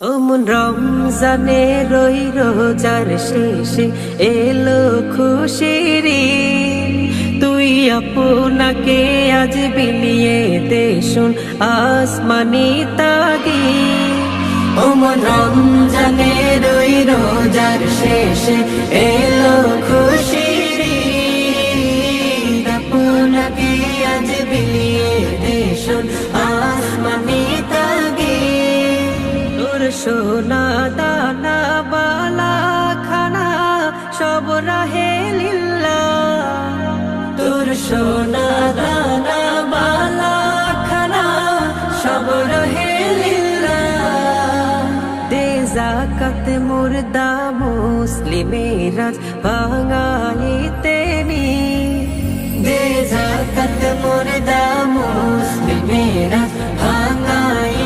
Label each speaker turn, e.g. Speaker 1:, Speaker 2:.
Speaker 1: ও মন রমজানে রই রোজার শেষে এলো খুশির ঈদ। তুই আপনাকে আজ বিলিয়ে দে শোন আসমানি তাগিদ। ও মন রমজানে রই রোজার শেষে এলো খুশির ঈদ। আপনাকে আজ বিলিয়ে দে শোন আসমানি তাগিদ। তোর সোনা দানা বালা খানা সব রাহে লিল্লাহ। তোর সোনা দানা বালা খানা সব রাহে লিল্লাহ। দে যাকাত মুর্দা মুসলিমেরা ভাঙাইতে নি। দে যাকাত মুর্দা মুসলিমেরা ভাঙাই